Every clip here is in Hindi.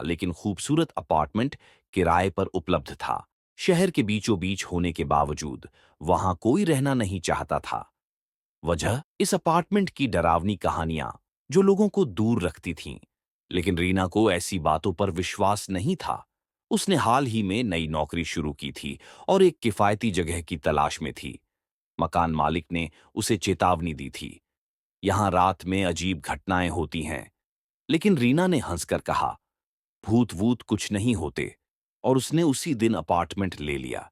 लेकिन खूबसूरत अपार्टमेंट किराए पर उपलब्ध था। शहर के बीचों बीच होने के बावजूद वहां कोई रहना नहीं चाहता था। वजह इस अपार्टमेंट की डरावनी कहानियां जो लोगों को दूर रखती थीं। लेकिन रीना को ऐसी बातों पर विश्वास नहीं था। उसने हाल ही में नई नौकरी शुरू की थी और एक किफायती जगह की तलाश में थी। मकान मालिक ने उसे चेतावनी दी थी, यहां रात में अजीब घटनाएं होती हैं। लेकिन रीना ने हंसकर कहा, भूत वूत कुछ नहीं होते, और उसने उसी दिन अपार्टमेंट ले लिया।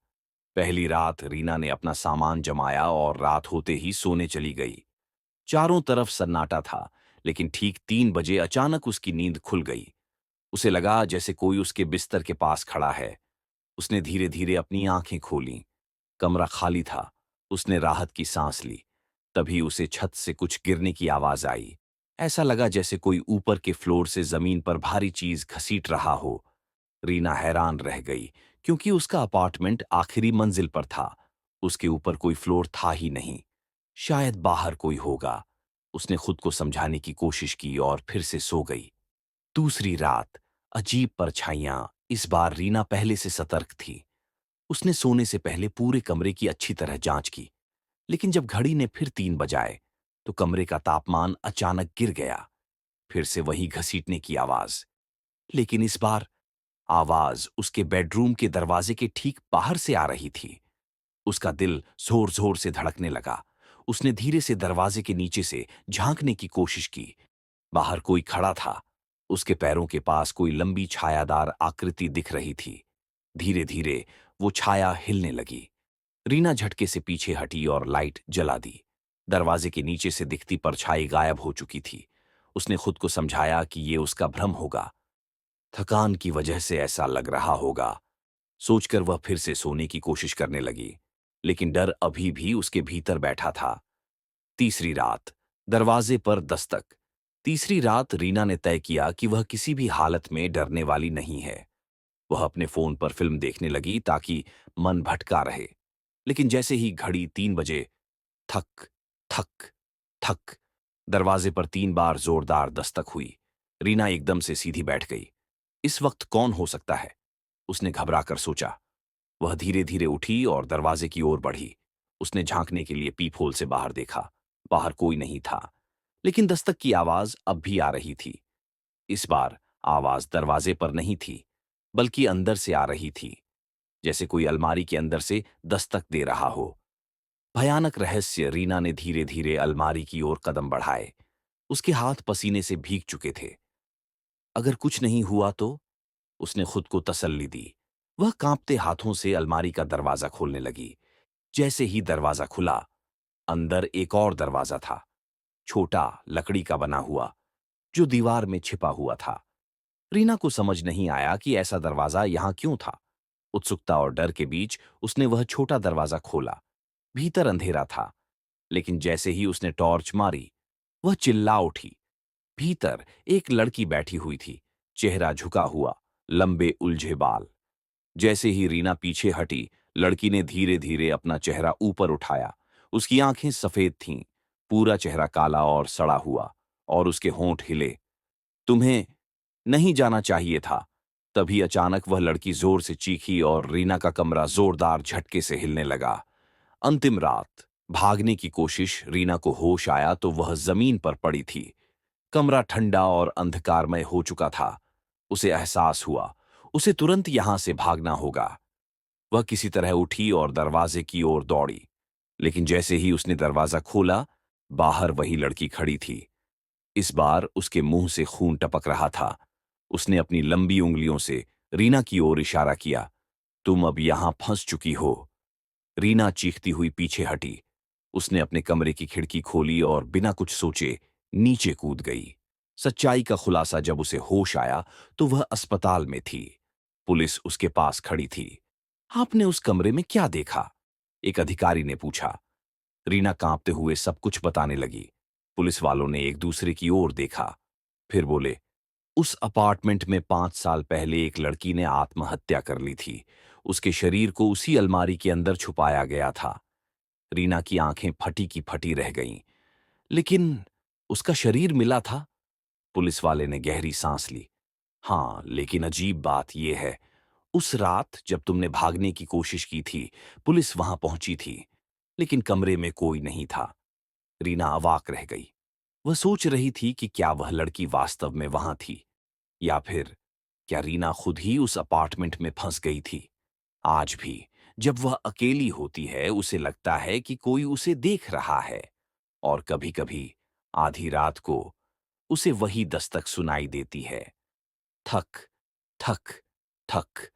पहली रात रीना ने अपना सामान जमाया और रात होते ही सोने चली गई। चारों तरफ सन्नाटा था, लेकिन ठीक 3 बजे अचानक उसकी नींद खुल गई। उसे लगा जैसे कोई उसके बिस्तर के पास खड़ा है। उसने धीरे धीरे अपनी आंखें खोलीं। कमरा खाली था। उसने राहत की सांस ली। तभी उसे छत से कुछ गिरने की आवाज आई। ऐसा लगा जैसे कोई ऊपर के फ्लोर से जमीन पर भारी चीज घसीट रहा हो। रीना हैरान रह गई, क्योंकि उसका अपार्टमेंट आखिरी मंजिल पर था। उसके ऊपर कोई फ्लोर था ही नहीं। शायद बाहर कोई होगा। उसने खुद को समझाने की कोशिश की और फिर से सो गई। दूसरी रात, अजीब परछाइयां। इस बार रीना पहले से सतर्क थी। उसने सोने से पहले पूरे कमरे की अच्छी तरह जांच की। लेकिन जब घड़ी ने फिर 3 बजाए, तो कमरे का तापमान अचानक गिर गया। फिर से वही घसीटने की आवाज। लेकिन इस बार आवाज उसके बेडरूम के दरवाजे के ठीक बाहर से आ रही थी। उसका दिल जोर जोर से धड़कने लगा। उसने धीरे से दरवाजे के नीचे से झांकने की कोशिश की। बाहर कोई खड़ा था। उसके पैरों के पास कोई लंबी छायादार आकृति दिख रही थी। धीरे धीरे वो छाया हिलने लगी। रीना झटके से पीछे हटी और लाइट जला दी। दरवाजे के नीचे से दिखती परछाई गायब हो चुकी थी। उसने खुद को समझाया कि ये उसका भ्रम होगा। थकान की वजह से ऐसा लग रहा होगा, सोचकर वह फिर से सोने की कोशिश करने लगी। लेकिन डर अभी भी उसके भीतर बैठा था। तीसरी रात, दरवाजे पर दस्तक। तीसरी रात रीना ने तय किया कि वह किसी भी हालत में डरने वाली नहीं है। वह अपने फोन पर फिल्म देखने लगी ताकि मन भटका रहे। लेकिन जैसे ही घड़ी 3 बजे, थक थक थक, दरवाजे पर 3 बार जोरदार दस्तक हुई। रीना एकदम से सीधी बैठ गई। इस वक्त कौन हो सकता है, उसने घबराकर सोचा। वह धीरे धीरे उठी और दरवाजे की ओर बढ़ी। उसने झांकने के लिए पीप होल से बाहर देखा। बाहर कोई नहीं था। लेकिन दस्तक की आवाज अब भी आ रही थी। इस बार आवाज दरवाजे पर नहीं थी, बल्कि अंदर से आ रही थी, जैसे कोई अलमारी के अंदर से दस्तक दे रहा हो। भयानक रहस्य। रीना ने धीरे धीरे अलमारी की ओर कदम बढ़ाए। उसके हाथ पसीने से भीग चुके थे। अगर कुछ नहीं हुआ तो, उसने खुद को तसल्ली दी। वह कांपते हाथों से अलमारी का दरवाजा खोलने लगी। जैसे ही दरवाजा खुला, अंदर एक और दरवाजा था, छोटा, लकड़ी का बना हुआ, जो दीवार में छिपा हुआ था। रीना को समझ नहीं आया कि ऐसा दरवाजा यहां क्यों था। उत्सुकता और डर के बीच उसने वह छोटा दरवाजा खोला। भीतर अंधेरा था, लेकिन जैसे ही उसने टॉर्च मारी, वह चिल्ला उठी। भीतर एक लड़की बैठी हुई थी, चेहरा झुका हुआ, लंबे उलझे बाल। जैसे ही रीना पीछे हटी, लड़की ने धीरे धीरे अपना चेहरा ऊपर उठाया। उसकी आंखें सफेद थीं, पूरा चेहरा काला और सड़ा हुआ, और उसके होंठ हिले। तुम्हें नहीं जाना चाहिए था। तभी अचानक वह लड़की जोर से चीखी और रीना का कमरा जोरदार झटके से हिलने लगा। अंतिम रात। भागने की कोशिश। रीना को होश आया तो वह जमीन पर पड़ी थी। कमरा ठंडा और अंधकारमय हो चुका था। उसे एहसास हुआ, उसे तुरंत यहां से भागना होगा। वह किसी तरह उठी और दरवाजे की ओर दौड़ी। लेकिन जैसे ही उसने दरवाजा खोला, बाहर वही लड़की खड़ी थी। इस बार उसके मुंह से खून टपक रहा था। उसने अपनी लंबी उंगलियों से रीना की ओर इशारा किया। तुम अब यहां फंस चुकी हो। रीना चीखती हुई पीछे हटी। उसने अपने कमरे की खिड़की खोली और बिना कुछ सोचे नीचे कूद गई। सच्चाई का खुलासा जब उसे होश आया तो वह अस्पताल में थी। पुलिस उसके पास खड़ी थी। आपने उस कमरे में क्या देखा? एक अधिकारी ने पूछा। रीना कांपते हुए सब कुछ बताने लगी। पुलिस वालों ने एक दूसरे की ओर देखा, फिर बोले, उस अपार्टमेंट में 5 साल पहले एक लड़की ने आत्महत्या कर ली थी। उसके शरीर को उसी अलमारी के अंदर छुपाया गया था। रीना की आंखें फटी की फटी रह गईं। लेकिन उसका शरीर मिला था? पुलिस वाले ने गहरी सांस ली। हाँ, लेकिन अजीब बात यह है, उस रात जब तुमने भागने की कोशिश की थी, पुलिस वहां पहुंची थी, लेकिन कमरे में कोई नहीं था। रीना अवाक रह गई। वह सोच रही थी कि क्या वह लड़की वास्तव में वहां थी, या फिर क्या रीना खुद ही उस अपार्टमेंट में फंस गई थी। आज भी जब वह अकेली होती है, उसे लगता है कि कोई उसे देख रहा है, और कभी-कभी आधी रात को उसे वही दस्तक सुनाई देती है। ठक, ठक, ठक।